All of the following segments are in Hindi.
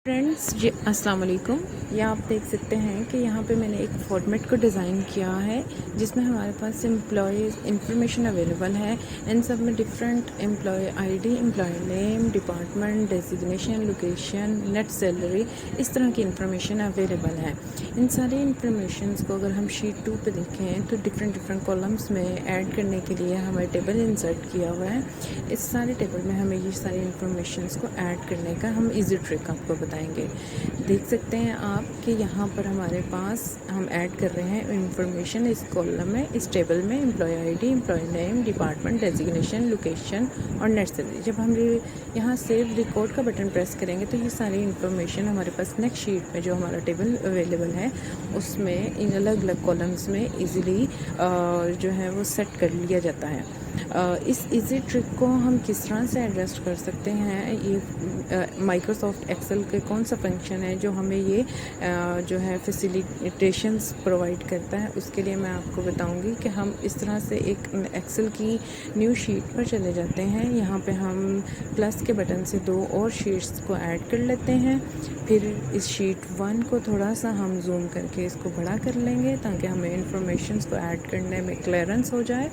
फ्रेंड्स जी अस्सलाम वालेकुम। ये आप देख सकते हैं कि यहाँ पे मैंने एक फॉर्मेट को डिज़ाइन किया है जिसमें हमारे पास एम्प्लॉयज़ इंफॉर्मेशन अवेलेबल है। इन सब में different employee ID, employee name, department, designation, location, net salary, इस तरह की इंफॉर्मेशन अवेलेबल है। इन सारी इंफॉर्मेशंस को अगर हम शीट 2 पे देखें तो डिफरेंट कॉलम्स में ऐड करने के लिए हमें टेबल इंसर्ट किया हुआ है। इस सारे टेबल में हमें ये सारी इंफॉर्मेशंस को ऐड करने का हम इजी ट्रिक आपको बताएंगे। देख सकते हैं आप कि यहाँ पर हमारे पास हम ऐड कर रहे हैं इंफॉर्मेशन इस कॉलम में, इस टेबल में employee ID, employee name, department, designation, location और नेट सैलरी। जब हम यहाँ सेव रिकॉर्ड का बटन प्रेस करेंगे तो ये सारी इंफॉर्मेशन हमारे पास नेक्स्ट शीट में जो हमारा टेबल अवेलेबल है उसमें इन अलग अलग कॉलम्स में ईज़िली जो है वो सेट कर लिया जाता है। इस इजी ट्रिक को हम किस तरह से एडजस्ट कर सकते हैं, ये माइक्रोसॉफ्ट एक्सेल के कौन सा फंक्शन है जो हमें ये जो है फैसिलिटेशंस प्रोवाइड करता है, उसके लिए मैं आपको बताऊंगी कि हम इस तरह से एक एक्सेल की न्यू शीट पर चले जाते हैं। यहाँ पे हम प्लस के बटन से 2 और शीट्स को ऐड कर लेते हैं। फिर इस शीट 1 को थोड़ा सा हम जूम करके इसको बड़ा कर लेंगे ताकि हमें इंफॉर्मेशंस को ऐड करने में क्लियरेंस हो जाए।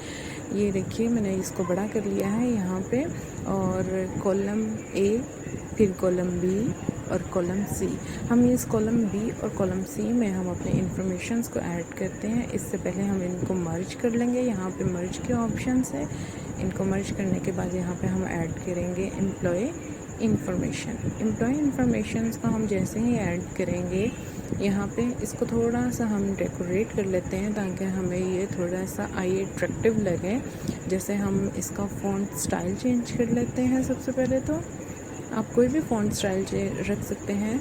ये देखिए मैंने इसको बड़ा कर लिया है यहाँ पे, और कॉलम ए, फिर कॉलम बी और कॉलम सी। हम इस कॉलम बी और कॉलम सी में हम अपने इंफॉर्मेशंस को ऐड करते हैं। इससे पहले हम इनको मर्ज कर लेंगे। यहाँ पे मर्ज के ऑप्शंस है, इनको मर्ज करने के बाद यहाँ पे हम ऐड करेंगे एम्प्लॉय इंफॉर्मेशन। एम्प्लॉय इंफॉर्मेशंस को हम जैसे ही ऐड करेंगे यहाँ पे इसको थोड़ा सा हम डेकोरेट कर लेते हैं ताकि हमें ये थोड़ा सा आई अट्रैक्टिव लगे। जैसे हम इसका फ़ॉन्ट स्टाइल चेंज कर लेते हैं। सबसे पहले तो आप कोई भी फ़ॉन्ट स्टाइल रख सकते हैं।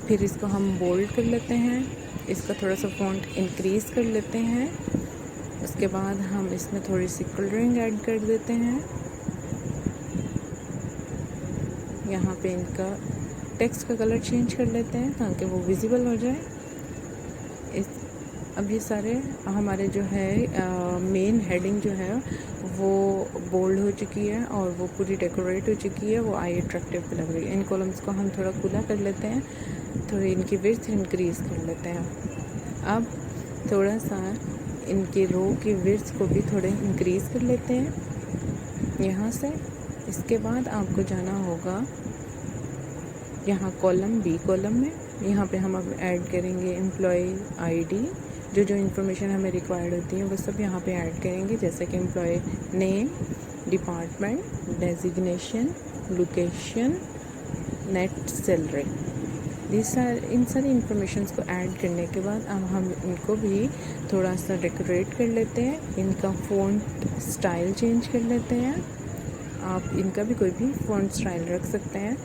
फिर इसको हम बोल्ड कर लेते हैं, इसका थोड़ा सा फ़ॉन्ट इंक्रीज़ कर लेते हैं। उसके बाद हम इसमें थोड़ी सी कलरिंग ऐड कर देते हैं। यहाँ पे इनका टेक्स्ट का कलर चेंज कर लेते हैं ताकि वो विजिबल हो जाए। अब ये सारे हमारे जो है मेन हेडिंग जो है वो बोल्ड हो चुकी है और वो पूरी डेकोरेट हो चुकी है, वो आई अट्रैक्टिव लग रही है। इन कॉलम्स को हम थोड़ा खुला कर लेते हैं, थोड़ी इनकी विड्थ इंक्रीज़ कर लेते हैं। अब थोड़ा सा इनके रो की विड्थ को भी थोड़े इंक्रीज़ कर लेते हैं यहाँ से। इसके बाद आपको जाना होगा यहाँ कॉलम बी कॉलम में। यहाँ पे हम अब ऐड करेंगे एम्प्लॉय आईडी, जो इंफॉर्मेशन हमें रिक्वायर्ड होती है वो सब यहाँ पे ऐड करेंगे, जैसे कि employ name, department, designation, location, net salary. इन सारी इंफॉर्मेशंस को ऐड करने के बाद अब हम इनको भी थोड़ा सा डेकोरेट कर लेते हैं। इनका फ़ॉन्ट स्टाइल चेंज कर लेते हैं। आप इनका भी कोई भी फ़ॉन्ट स्टाइल रख सकते हैं।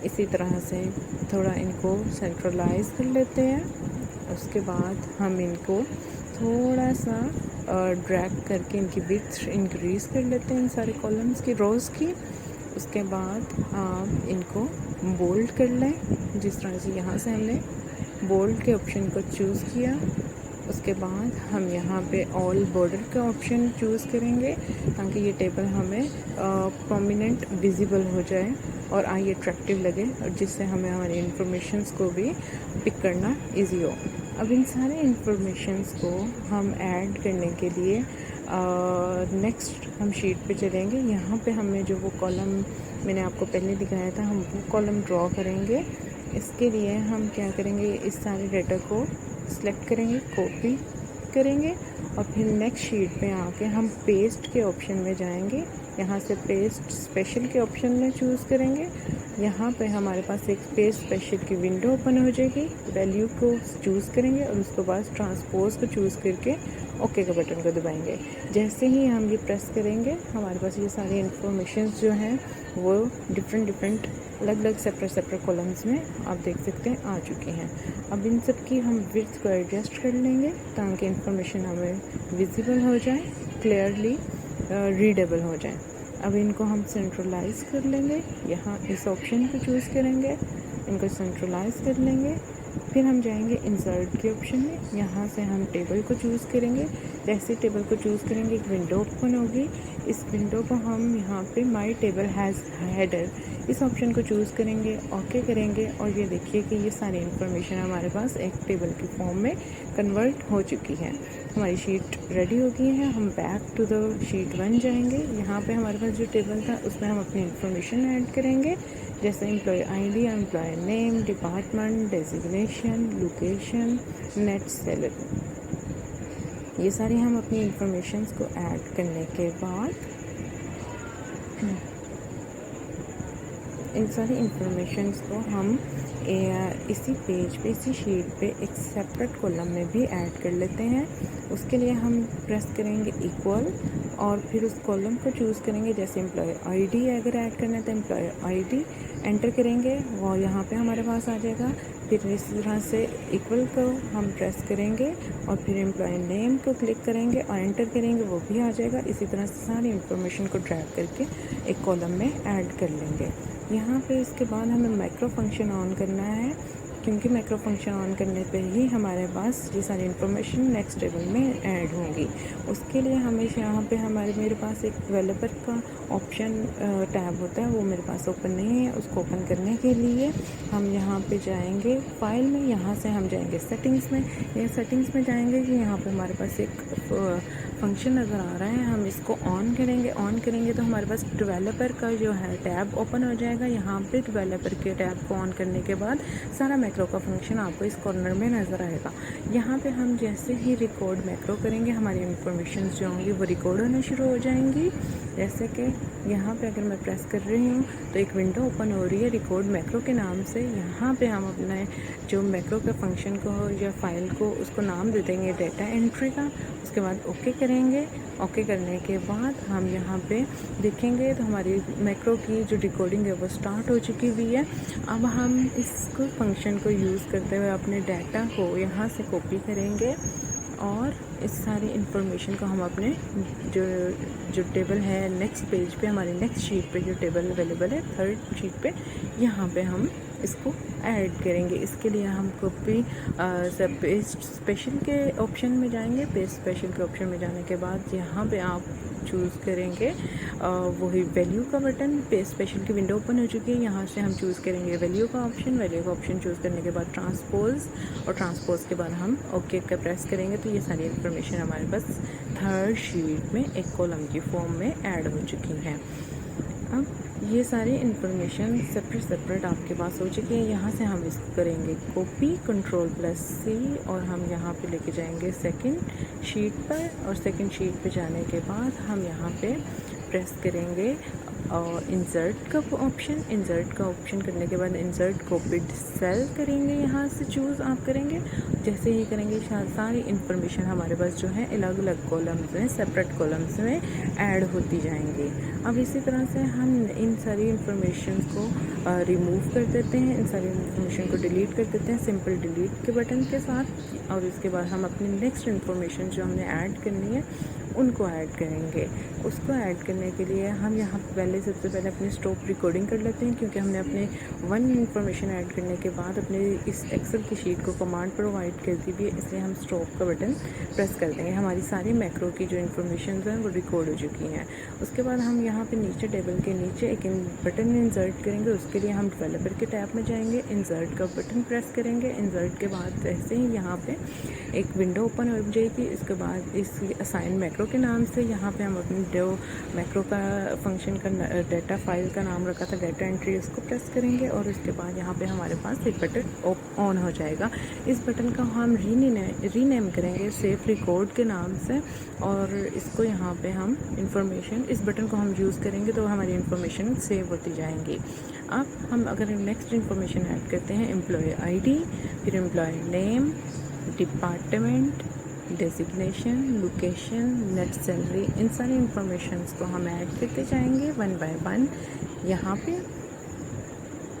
इसी तरह से थोड़ा इनको सेंट्रलाइज कर लेते हैं। उसके बाद हम इनको थोड़ा सा ड्रैग करके इनकी विड्थ इंक्रीज़ कर लेते हैं, इन सारे कॉलम्स की, रोज़ की। उसके बाद आप इनको बोल्ड कर लें, जिस तरह से यहाँ से हमने बोल्ड के ऑप्शन को चूज़ किया। उसके बाद हम यहाँ पे ऑल बॉर्डर का ऑप्शन चूज़ करेंगे ताकि ये टेबल हमें प्रोमिनेंट विजिबल हो जाए और आई अट्रैक्टिव लगे, और जिससे हमें हमारी इंफॉर्मेशंस को भी पिक करना इजी हो। अब इन सारे इंफॉर्मेशंस को हम ऐड करने के लिए नेक्स्ट हम शीट पे चलेंगे। यहाँ पे हमें जो वो कॉलम मैंने आपको पहले दिखाया था हम वो कॉलम ड्रॉ करेंगे। इसके लिए हम क्या करेंगे, इस सारे डेटा को सिलेक्ट करेंगे, कॉपी करेंगे और फिर नेक्स्ट शीट पे आके हम पेस्ट के ऑप्शन में जाएंगे। यहाँ से पेस्ट स्पेशल के ऑप्शन में चूज़ करेंगे। यहाँ पे हमारे पास एक पेस्ट स्पेशल की विंडो ओपन हो जाएगी। वैल्यू को चूज़ करेंगे और उसके बाद ट्रांसपोज को चूज़ करके ओके के बटन को दबाएंगे। जैसे ही हम ये प्रेस करेंगे हमारे पास ये सारी इंफॉर्मेशन जो हैं वो डिफरेंट अलग अलग सेपरेट कॉलम्स में आप देख सकते हैं आ चुके हैं। अब इन सब की हम विड्थ को एडजस्ट कर लेंगे ताकि इंफॉर्मेशन हमें विजिबल हो जाए, क्लियरली रीडेबल हो जाए। अब इनको हम सेंट्रलाइज कर लेंगे। यहाँ इस ऑप्शन को चूज़ करेंगे इनको सेंट्रलाइज कर लेंगे। फिर हम जाएंगे इंसर्ट के ऑप्शन में, यहाँ से हम टेबल को चूज़ करेंगे। जैसे टेबल को चूज़ करेंगे एक विंडो ओपन होगी। इस विंडो को हम यहाँ पे माई टेबल हैज़ हेडर इस ऑप्शन को चूज़ करेंगे, ओके करेंगे और ये देखिए कि ये सारी इन्फॉर्मेशन हमारे पास एक टेबल की फॉर्म में कन्वर्ट हो चुकी है। हमारी शीट रेडी हो गई है। हम बैक टू द शीट 1 जाएंगे। यहाँ पे हमारे पास जो टेबल था उसमें हम अपनी इन्फॉर्मेशन ऐड करेंगे, जैसे employee ID, employee name, department, designation, location, net salary. ये सारी हम अपनी इन्फॉर्मेशंस को ऐड करने के बाद इन सारी इन्फॉर्मेशंस को हम इसी पेज पे, इसी शीट पे एक सेपरेट कॉलम में भी ऐड कर लेते हैं। उसके लिए हम प्रेस करेंगे इक्वल और फिर उस कॉलम को चूज़ करेंगे। जैसे एम्प्लॉय आईडी अगर ऐड करना है तो एम्प्लॉय आईडी एंटर करेंगे और यहाँ पे हमारे पास आ जाएगा। फिर इस तरह से इक्वल को हम प्रेस करेंगे और फिर एम्प्लॉय नेम को क्लिक करेंगे और एंटर करेंगे, वो भी आ जाएगा। इसी तरह से सारी इन्फॉर्मेशन को ड्रैग करके एक कॉलम में ऐड कर लेंगे। यहाँ पे इसके बाद हमें मैक्रो फंक्शन ऑन करना है, क्योंकि मैक्रो फंक्शन ऑन करने पे ही हमारे पास ये सारी इन्फॉर्मेशन नेक्स्ट टेबल में ऐड होंगी। उसके लिए हमें यहाँ पे मेरे पास एक डेवलपर का ऑप्शन टैब होता है, वो मेरे पास ओपन नहीं है। उसको ओपन करने के लिए हम यहाँ पे जाएंगे फाइल में, यहाँ से हम जाएंगे सेटिंग्स में। ये सेटिंग्स में जाएंगे कि यहाँ पे हमारे पास एक फंक्शन नज़र आ रहा है, हम इसको ऑन करेंगे। ऑन करेंगे तो हमारे पास डेवलपर का जो है टैब ओपन हो जाएगा। यहाँ पे डेवलपर के टैब को ऑन करने के बाद सारा मैक्रो का फंक्शन आपको इस कॉर्नर में नज़र आएगा। यहाँ पे हम जैसे ही रिकॉर्ड मैक्रो करेंगे, हमारी इन्फॉर्मेशन जो होंगी वो रिकॉर्ड होना शुरू हो जाएंगी। जैसे कि यहाँ पे अगर मैं प्रेस कर रही हूँ तो एक विंडो ओपन हो रही है रिकॉर्ड मैक्रो के नाम से। यहाँ पे हम अपने जो मैक्रो के फंक्शन को या फाइल को उसको नाम दे देंगे डेटा एंट्री का। उसके बाद ओके करेंगे। ओके करने के बाद हम यहाँ पे देखेंगे तो हमारी मैक्रो की जो डिकोडिंग है वो स्टार्ट हो चुकी हुई है। अब हम इसको फंक्शन को यूज़ करते हुए अपने डाटा को यहाँ से कॉपी करेंगे और इस सारी इन्फॉर्मेशन को हम अपने जो टेबल है नेक्स्ट पेज पे, हमारे नेक्स्ट शीट पे जो टेबल अवेलेबल है थर्ड शीट पे, यहाँ पे हम इसको ऐड करेंगे। इसके लिए हम कॉपी पेस्ट स्पेशल के ऑप्शन में जाएंगे। पेस्ट स्पेशल के ऑप्शन में जाने के बाद यहाँ पे आप चूज़ करेंगे वही वैल्यू का बटन। पेस्ट स्पेशल की विंडो ओपन हो चुकी है। यहाँ से हम चूज़ करेंगे वैल्यू का ऑप्शन। वैल्यू का ऑप्शन चूज़ करने के बाद ट्रांसपोज, और ट्रांसपोज के बाद हम ओके का प्रेस करेंगे तो ये सारी इन्फॉर्मेशन हमारे पास थर्ड शीट में एक कॉलम की फॉर्म में ऐड हो चुकी है। अब ये सारी इन्फॉर्मेशन सेपरेट आपके पास हो चुकी है। यहाँ से हम इसको करेंगे कॉपी, Ctrl+C, और हम यहाँ पे लेके जाएंगे सेकंड शीट पर। और सेकंड शीट पे जाने के बाद हम यहाँ पे प्रेस करेंगे और इंसर्ट का ऑप्शन करने के बाद इंसर्ट कॉपीड सेल करेंगे। यहाँ से चूज़ आप करेंगे। जैसे ही करेंगे सारी इन्फॉर्मेशन हमारे पास जो है अलग अलग कॉलम्स में, सेपरेट कॉलम्स में ऐड होती जाएंगी। अब इसी तरह से हम इन सारी इन्फॉर्मेशन को रिमूव कर देते हैं, इन सारी इन्फॉर्मेशन को डिलीट कर देते हैं सिंपल डिलीट के बटन के साथ। और उसके बाद हम अपनी नेक्स्ट इन्फॉर्मेशन जो हमने ऐड करनी है उनको ऐड करेंगे। उसको ऐड करने के लिए हम यहाँ सबसे पहले अपनी स्टॉप रिकॉर्डिंग कर लेते हैं, क्योंकि हमने अपने वन इन्फॉर्मेशन ऐड करने के बाद अपने इस एक्सेल की शीट को कमांड प्रोवाइड कर दी भी है, इसलिए हम स्टॉप का बटन प्रेस कर देंगे। हमारी सारी मैक्रो की जो इन्फॉर्मेशन हैं वो रिकॉर्ड हो चुकी हैं। उसके बाद हम यहाँ पे नीचे टेबल के नीचे एक बटन इंसर्ट करेंगे। उसके लिए हम डेवलपर के टैब में जाएंगे, इंसर्ट का बटन प्रेस करेंगे। इंसर्ट के बाद ऐसे ही यहाँ पे एक विंडो ओपन हो जाएगी। इसके बाद इस असाइन मैक्रो के नाम से यहाँ पे हम अपनी जो मैक्रो का फंक्शन का डाटा फाइल का नाम रखा था डाटा एंट्री, उसको प्रेस करेंगे और उसके बाद यहाँ पे हमारे पास एक बटन ऑन हो जाएगा। इस बटन का हम रीनेम करेंगे सेफ रिकॉर्ड के नाम से, और इसको यहाँ पे हम इंफॉर्मेशन, इस बटन को हम यूज़ करेंगे तो हमारी इन्फॉर्मेशन सेव होती जाएंगी। अब हम अगर नेक्स्ट इन्फॉर्मेशन ऐड करते हैं एम्प्लॉय आईडी, फिर employ name, department, designation, location, net salary, इन सारी इन्फॉर्मेशंस को हम ऐड करते जाएंगे वन बाय वन। यहाँ पे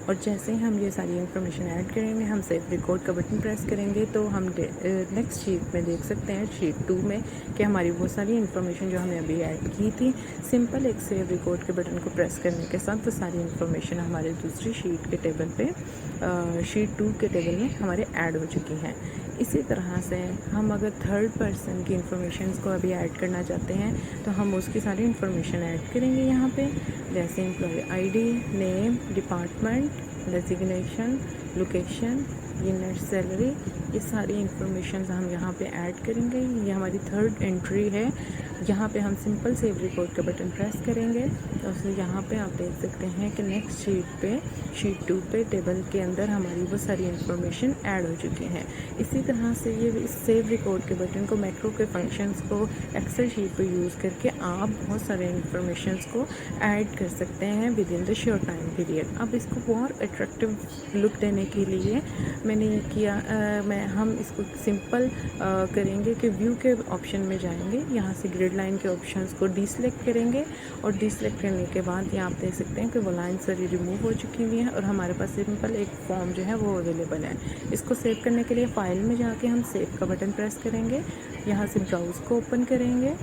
और जैसे ही हम ये सारी इन्फॉर्मेशन ऐड करेंगे, हम सेव रिकॉर्ड का बटन प्रेस करेंगे तो हम नेक्स्ट शीट में देख सकते हैं, शीट 2 में, कि हमारी वो सारी इन्फॉर्मेशन जो हमने अभी ऐड की थी, सिंपल एक सेव रिकॉर्ड के बटन को प्रेस करने के साथ वो सारी इन्फॉर्मेशन हमारे दूसरी शीट के टेबल पे, शीट 2 के टेबल में हमारे ऐड हो चुकी हैं। इसी तरह से हम अगर थर्ड पर्सन की इन्फॉर्मेशन को अभी ऐड करना चाहते हैं तो हम उसकी सारी इन्फॉर्मेशन ऐड करेंगे यहाँ पे, जैसे employee ID, name, department, designation, location, unit salary, ये सारी इन्फॉर्मेशन हम यहाँ पे ऐड करेंगे। ये हमारी थर्ड एंट्री है। यहाँ पे हम सिंपल सेव रिकॉर्ड का बटन प्रेस करेंगे तो उसमें यहाँ पे आप देख सकते हैं कि नेक्स्ट शीट पे, शीट 2 पे टेबल के अंदर हमारी वो सारी इन्फॉर्मेशन ऐड हो चुकी हैं। इसी तरह से ये इस सेव रिकॉर्ड के बटन को, मैक्रो के फंक्शंस को एक्सेल शीट पे यूज़ करके आप बहुत सारे इन्फॉर्मेशंस को ऐड कर सकते हैं with in the short time period. अब इसको और अट्रैक्टिव लुक देने के लिए मैंने ये किया, हम इसको सिंपल करेंगे कि व्यू के ऑप्शन में जाएंगे, यहाँ से ग्रिड लाइन के ऑप्शंस को डीसेलेक्ट करेंगे और डीसेलेक्ट करने के बाद यहाँ आप देख सकते हैं कि वो लाइन सारी रिमूव हो चुकी हुई हैं और हमारे पास सिंपल एक फॉर्म जो है वो अवेलेबल है। इसको सेव करने के लिए फाइल में जाके हम सेव का बटन प्रेस करेंगे, यहाँ से ब्राउज़ को ओपन करेंगे।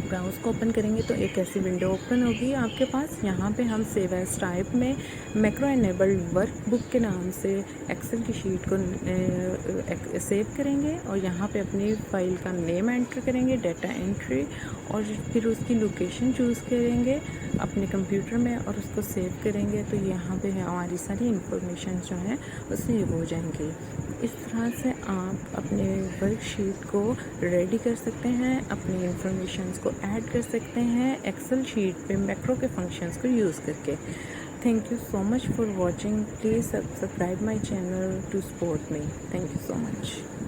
ब्राउज़ को ओपन करेंगे तो एक ऐसी विंडो ओपन होगी आपके पास। यहाँ पे हम सेव एज टाइप में मैक्रो एनेबल्ड वर्कबुक के नाम से एक्सेल की शीट को सेव करेंगे और यहाँ पे अपनी फ़ाइल का नेम एंटर करेंगे, डाटा एंट्री, और फिर उसकी लोकेशन चूज़ करेंगे अपने कंप्यूटर में और उसको सेव करेंगे। तो यहाँ पे हमारी सारी इन्फॉर्मेशन जो है वो सेव हो जाएंगी। इस तरह से आप अपने वर्कशीट को रेडी कर सकते हैं, अपनी इन्फॉर्मेशंस को ऐड कर सकते हैं एक्सेल शीट पे मैक्रो के फंक्शंस को यूज़ करके। Thank you so much for watching. Please subscribe my channel to support me. Thank you so much.